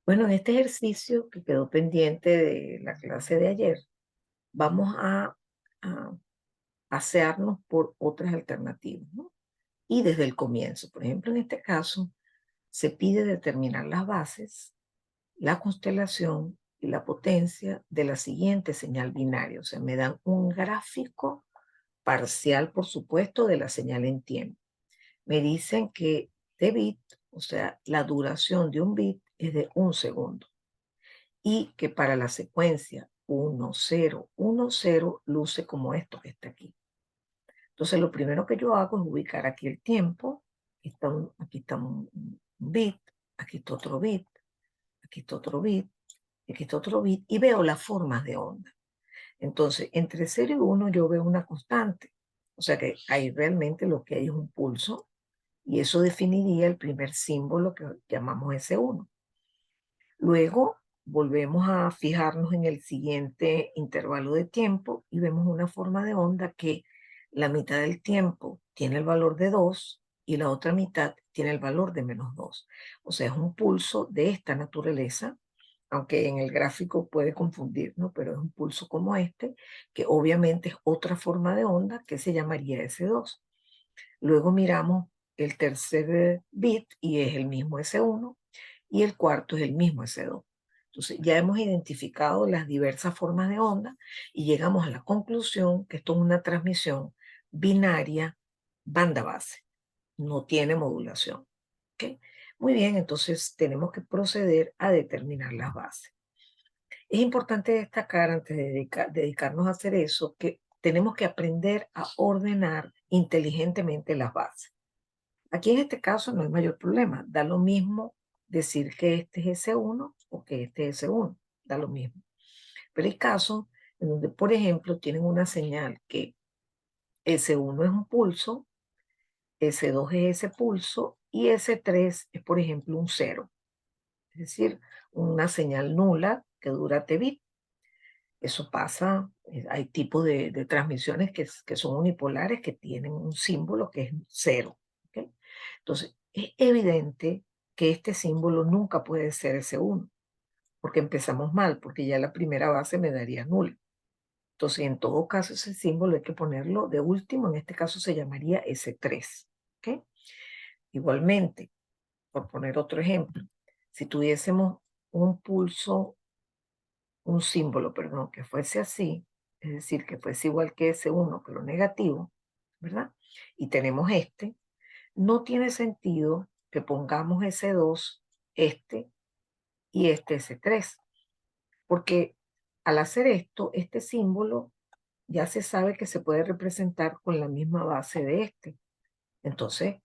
Bueno, en este ejercicio que quedó pendiente de la clase de ayer, vamos a pasearnos por otras alternativas, ¿no? Y desde el comienzo, por ejemplo, en este caso, se pide determinar las bases, la constelación y la potencia de la siguiente señal binaria. O sea, me dan un gráfico parcial, por supuesto, de la señal en tiempo. Me dicen que de bit, o sea, la duración de un bit es de un segundo y que para la secuencia 1, 0, 1, 0 luce como esto que está aquí. Entonces, lo primero que yo hago es ubicar aquí el tiempo. Aquí está un bit, aquí está otro bit, aquí está otro bit, aquí está otro bit, y veo las formas de onda. Entonces, entre 0 y 1 yo veo una constante. O sea que ahí realmente lo que hay es un pulso, y eso definiría el primer símbolo que llamamos S1. Luego volvemos a fijarnos en el siguiente intervalo de tiempo y vemos una forma de onda que la mitad del tiempo tiene el valor de 2 y la otra mitad tiene el valor de -2. O sea, es un pulso de esta naturaleza, aunque en el gráfico puede confundir, ¿no? Pero es un pulso como este, que obviamente es otra forma de onda que se llamaría S2. Luego miramos el tercer bit y es el mismo S1 y el cuarto es el mismo S2. Entonces ya hemos identificado las diversas formas de onda y llegamos a la conclusión que esto es una transmisión binaria banda base, no tiene modulación. ¿Ok? Muy bien, entonces tenemos que proceder a determinar las bases. Es importante destacar antes de dedicarnos a hacer eso que tenemos que aprender a ordenar inteligentemente las bases. Aquí en este caso no hay mayor problema. Da lo mismo decir que este es S1 o que este es S1. Da lo mismo. Pero hay casos en donde, por ejemplo, tienen una señal que S1 es un pulso, S2 es ese pulso y S3 es, por ejemplo, un cero. Es decir, una señal nula que dura T bit. Eso pasa, hay tipos de transmisiones que son unipolares, que tienen un símbolo que es cero. ¿Ok? Entonces, es evidente que este símbolo nunca puede ser ese uno, porque empezamos mal, porque ya la primera base me daría nula. Entonces, en todo caso, ese símbolo hay que ponerlo de último, en este caso se llamaría S3. ¿Ok? Igualmente, por poner otro ejemplo, si tuviésemos un pulso un símbolo, perdón, que fuese así, es decir, que fuese igual que ese uno pero negativo, ¿verdad? Y tenemos este, no tiene sentido que pongamos ese 2 este y este ese 3 porque al hacer esto, este símbolo ya se sabe que se puede representar con la misma base de este. Entonces,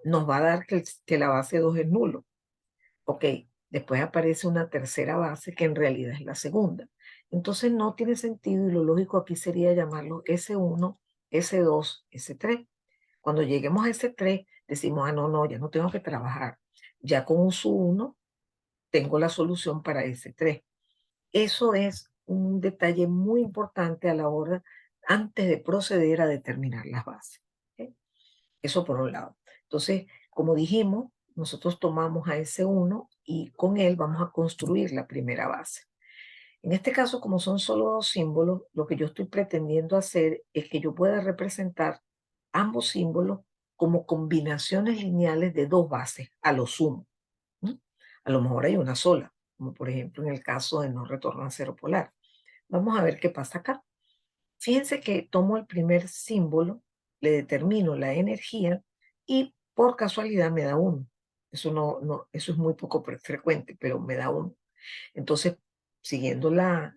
nos va a dar que la base 2 es nulo. Ok, después aparece una tercera base que en realidad es la segunda. Entonces no tiene sentido y lo lógico aquí sería llamarlo S1, S2, S3. Cuando lleguemos a S3 decimos, ah, no, no, ya no tengo que trabajar. Ya con uso 1 tengo la solución para S3. Eso es un detalle muy importante a la hora, antes de proceder a determinar las bases. ¿Ok? Eso por un lado. Entonces, como dijimos, nosotros tomamos a ese uno y con él vamos a construir la primera base. En este caso, como son solo dos símbolos, lo que yo estoy pretendiendo hacer es que yo pueda representar ambos símbolos como combinaciones lineales de dos bases, a lo sumo. ¿M? A lo mejor hay una sola, como por ejemplo en el caso de no retorno a cero polar. Vamos a ver qué pasa acá. Fíjense que tomo el primer símbolo, le determino la energía y por casualidad me da uno. Eso eso es muy poco frecuente, pero me da uno. Entonces, siguiendo la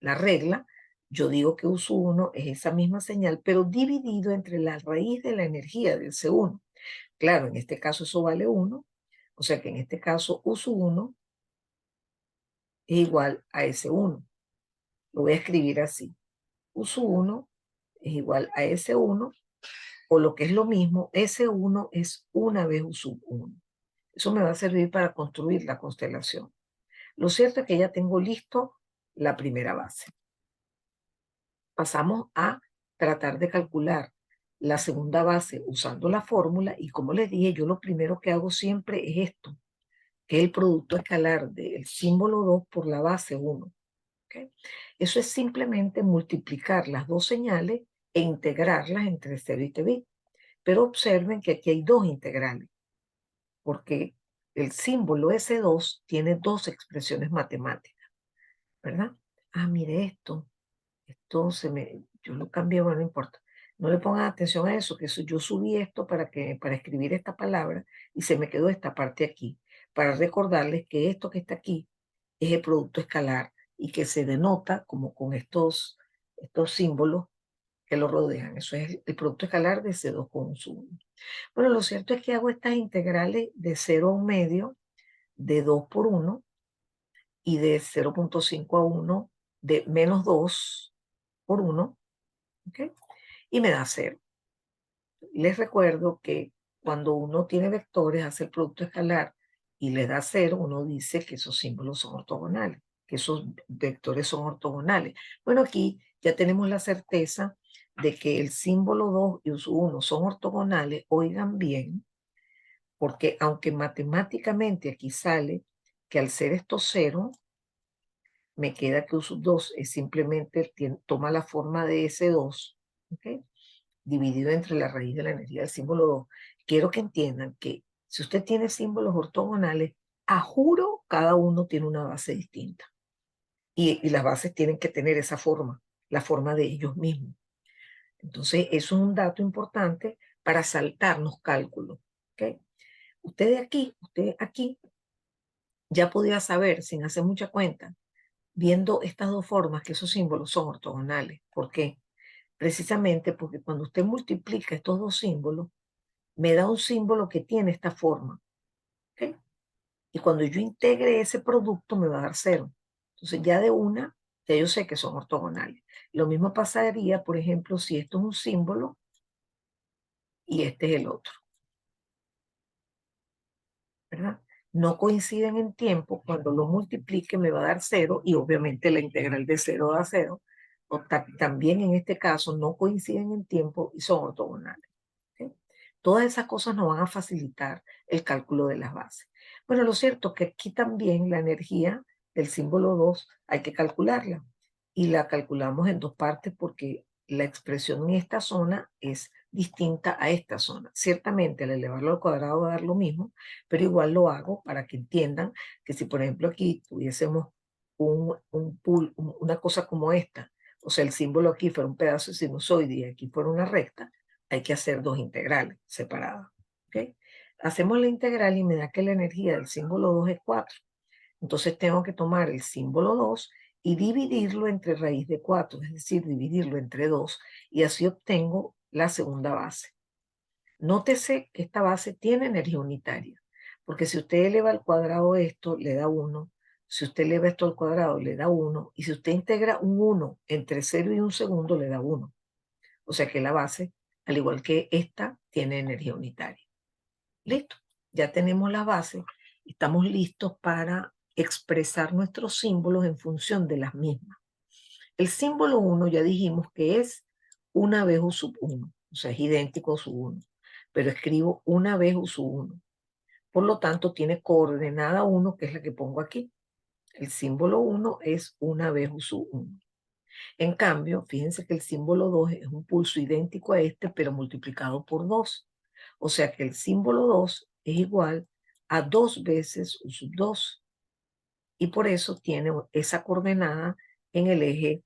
regla, yo digo que uso uno es esa misma señal, pero dividido entre la raíz de la energía del C1. Claro, en este caso eso vale uno, o sea que en este caso uso uno es igual a ese uno. Lo voy a escribir así. Uso uno es igual a S1, o lo que es lo mismo, S1 es una vez U sub 1. Eso me va a servir para construir la constelación. Lo cierto es que ya tengo listo la primera base. Pasamos a tratar de calcular la segunda base usando la fórmula y como les dije, yo lo primero que hago siempre es esto, que es el producto escalar del símbolo 2 por la base 1. ¿Okay? Eso es simplemente multiplicar las dos señales e integrarlas entre 0 y t-bit. Pero observen que aquí hay dos integrales, porque el símbolo S2 tiene dos expresiones matemáticas, ¿verdad? Ah, mire esto. Yo lo cambié, bueno, no importa. No le pongan atención a eso, que yo subí esto para escribir esta palabra y se me quedó esta parte aquí, para recordarles que esto que está aquí es el producto escalar y que se denota como con estos símbolos que lo rodean. Eso es el producto escalar de C2 con un sub 1. Bueno, lo cierto es que hago estas integrales de 0 a 1 medio, de 2 por 1 y de 0.5 a 1, de menos 2 por 1, ¿ok? Y me da 0. Les recuerdo que cuando uno tiene vectores, hace el producto escalar y le da 0, uno dice que esos símbolos son ortogonales, que esos vectores son ortogonales. Bueno, aquí ya tenemos la certeza de que el símbolo 2 y su 1 son ortogonales. Oigan bien, porque aunque matemáticamente aquí sale que al ser esto 0, me queda que U sub 2 es simplemente, toma la forma de S2, ¿ok? Dividido entre la raíz de la energía del símbolo 2. Quiero que entiendan que si usted tiene símbolos ortogonales, a juro, cada uno tiene una base distinta. Y las bases tienen que tener esa forma, la forma de ellos mismos. Entonces, eso es un dato importante para saltarnos cálculos. ¿Okay? Usted aquí, ya podía saber, sin hacer mucha cuenta, viendo estas dos formas, que esos símbolos son ortogonales. ¿Por qué? Precisamente porque cuando usted multiplica estos dos símbolos, me da un símbolo que tiene esta forma. ¿Okay? Y cuando yo integre ese producto, me va a dar 0. Entonces, ya de una, ya yo sé que son ortogonales. Lo mismo pasaría, por ejemplo, si esto es un símbolo y este es el otro, ¿verdad? No coinciden en tiempo, cuando lo multiplique me va a dar 0 y obviamente la integral de 0 da 0. También en este caso no coinciden en tiempo y son ortogonales. ¿Okay? Todas esas cosas nos van a facilitar el cálculo de las bases. Bueno, lo cierto es que aquí también la energía del símbolo 2 hay que calcularla y la calculamos en dos partes porque la expresión en esta zona es distinta a esta zona. Ciertamente al elevarlo al cuadrado va a dar lo mismo, pero igual lo hago para que entiendan que si por ejemplo aquí tuviésemos una cosa como esta, o sea el símbolo aquí fuera un pedazo de sinusoide y aquí fuera una recta, hay que hacer dos integrales separadas. ¿Okay? Hacemos la integral y me da que la energía del símbolo 2 es 4. Entonces tengo que tomar el símbolo 2 y dividirlo entre raíz de 4, es decir, dividirlo entre 2, y así obtengo la segunda base. Nótese que esta base tiene energía unitaria, porque si usted eleva al cuadrado esto, le da 1, si usted eleva esto al cuadrado, le da 1, y si usted integra un 1 entre 0 y un segundo, le da 1. O sea que la base, al igual que esta, tiene energía unitaria. Listo, ya tenemos la base, estamos listos para expresar nuestros símbolos en función de las mismas. El símbolo 1 ya dijimos que es una vez U sub 1, o sea, es idéntico a sub 1, pero escribo una vez U sub 1. Por lo tanto, tiene coordenada 1, que es la que pongo aquí. El símbolo 1 es una vez U sub 1. En cambio, fíjense que el símbolo 2 es un pulso idéntico a este, pero multiplicado por 2. O sea que el símbolo 2 es igual a 2 veces U sub 2. Y por eso tiene esa coordenada en el eje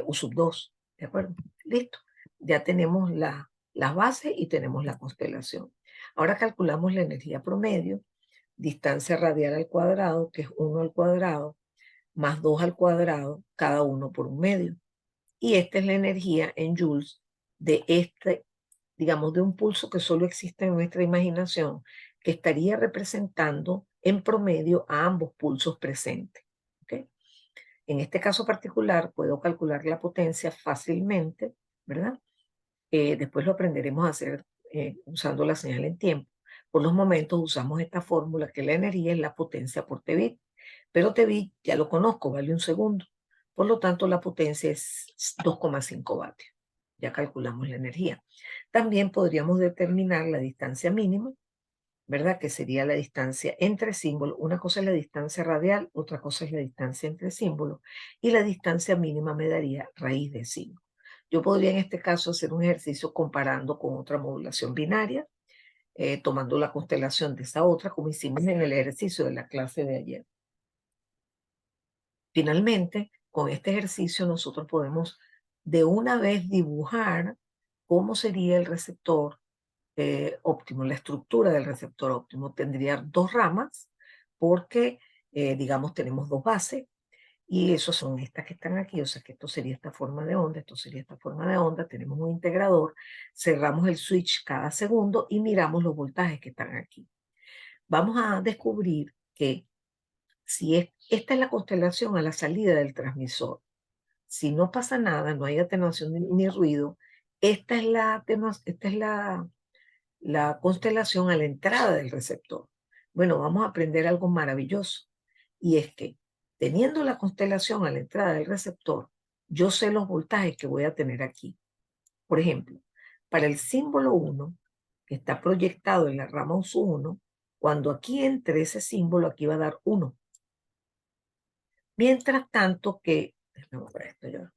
U sub 2. ¿De acuerdo? Listo. Ya tenemos las bases y tenemos la constelación. Ahora calculamos la energía promedio, distancia radial al cuadrado, que es 1 al cuadrado, más 2 al cuadrado, cada uno por un medio. Y esta es la energía en joules de digamos, de un pulso que solo existe en nuestra imaginación, que estaría representando en promedio a ambos pulsos presentes. ¿Okay? En este caso particular puedo calcular la potencia fácilmente, ¿verdad? Después lo aprenderemos a hacer usando la señal en tiempo. Por los momentos usamos esta fórmula que la energía es la potencia por T-bit, pero T-bit ya lo conozco, vale un segundo. Por lo tanto, la potencia es 2,5 vatios. Ya calculamos la energía. También podríamos determinar la distancia mínima ¿verdad? Que sería la distancia entre símbolos. Una cosa es la distancia radial, otra cosa es la distancia entre símbolos, y la distancia mínima me daría raíz de 5. Yo podría en este caso hacer un ejercicio comparando con otra modulación binaria, tomando la constelación de esa otra, como hicimos en el ejercicio de la clase de ayer. Finalmente, con este ejercicio nosotros podemos de una vez dibujar cómo sería el receptor óptimo, la estructura del receptor óptimo. Tendría dos ramas porque, digamos, tenemos dos bases y esos son estas que están aquí, o sea que esto sería esta forma de onda, esto sería esta forma de onda, tenemos un integrador, cerramos el switch cada segundo y miramos los voltajes que están aquí. Vamos a descubrir que si esta es la constelación a la salida del transmisor, si no pasa nada, no hay atenuación ni ruido, esta es la constelación a la entrada del receptor. Bueno, vamos a aprender algo maravilloso, y es que teniendo la constelación a la entrada del receptor, yo sé los voltajes que voy a tener aquí. Por ejemplo, para el símbolo 1, que está proyectado en la rama US1, cuando aquí entre ese símbolo, aquí va a dar 1. Mientras tanto que, déjame borrar esto ya.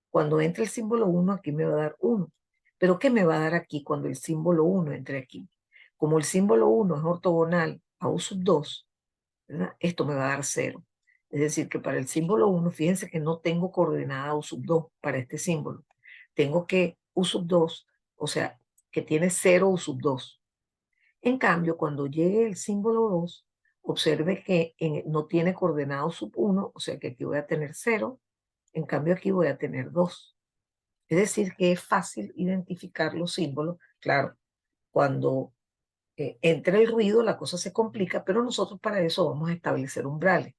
Cuando entre el símbolo 1, aquí me va a dar 1. Pero ¿qué me va a dar aquí cuando el símbolo 1 entre aquí? Como el símbolo 1 es ortogonal a U2, ¿verdad? Esto me va a dar 0. Es decir, que para el símbolo 1, fíjense que no tengo coordenada U2 para este símbolo. Tengo que U2, o sea, que tiene 0 U2. En cambio, cuando llegue el símbolo 2, observe que no tiene coordenada U1, o sea que aquí voy a tener 0. En cambio, aquí voy a tener 2. Es decir, que es fácil identificar los símbolos. Claro, cuando entre el ruido la cosa se complica, pero nosotros para eso vamos a establecer umbrales.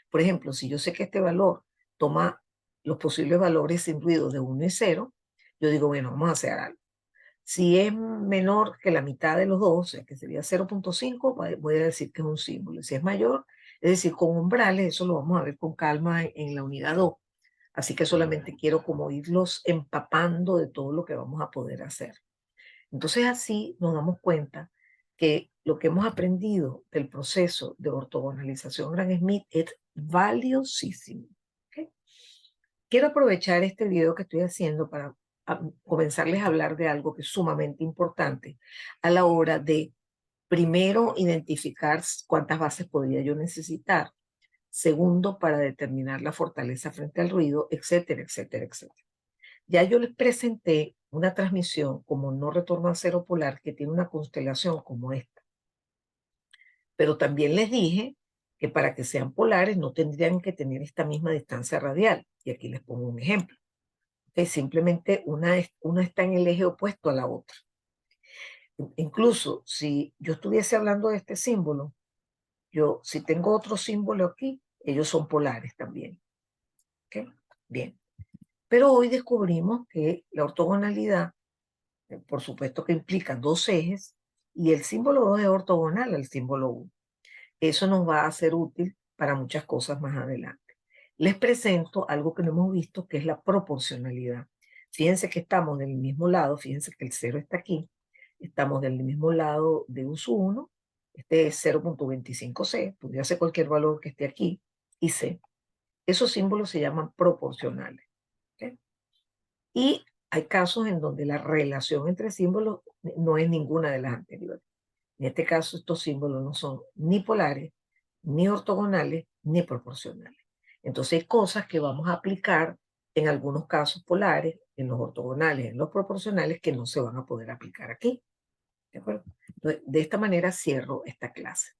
Por ejemplo, si yo sé que este valor toma los posibles valores sin ruido de 1 y 0, yo digo, bueno, vamos a hacer algo. Si es menor que la mitad de los dos, o sea, que sería 0.5, voy a decir que es un símbolo. Si es mayor, es decir, con umbrales, eso lo vamos a ver con calma en la unidad 2. Así que solamente quiero como irlos empapando de todo lo que vamos a poder hacer. Entonces así nos damos cuenta que lo que hemos aprendido del proceso de ortogonalización Gram-Schmidt es valiosísimo. ¿Okay? Quiero aprovechar este video que estoy haciendo para comenzarles a hablar de algo que es sumamente importante a la hora de, primero, identificar cuántas bases podría yo necesitar. Segundo, para determinar la fortaleza frente al ruido, etcétera, etcétera, etcétera. Ya yo les presenté una transmisión como no retorno a cero polar que tiene una constelación como esta. Pero también les dije que para que sean polares no tendrían que tener esta misma distancia radial. Y aquí les pongo un ejemplo. Simplemente una está en el eje opuesto a la otra. Incluso si yo estuviese hablando de este símbolo, si tengo otro símbolo aquí, ellos son polares también. ¿Okay? Bien. Pero hoy descubrimos que la ortogonalidad, por supuesto que implica dos ejes, y el símbolo 2 es ortogonal al símbolo 1. Eso nos va a ser útil para muchas cosas más adelante. Les presento algo que no hemos visto, que es la proporcionalidad. Fíjense que estamos del mismo lado, fíjense que el 0 está aquí, estamos del mismo lado de uso 1, este es 0.25C, podría ser cualquier valor que esté aquí, y C. Esos símbolos se llaman proporcionales. ¿Okay? Y hay casos en donde la relación entre símbolos no es ninguna de las anteriores. En este caso, estos símbolos no son ni polares, ni ortogonales, ni proporcionales. Entonces hay cosas que vamos a aplicar en algunos casos polares, en los ortogonales, en los proporcionales, que no se van a poder aplicar aquí. ¿De acuerdo? Entonces, de esta manera cierro esta clase.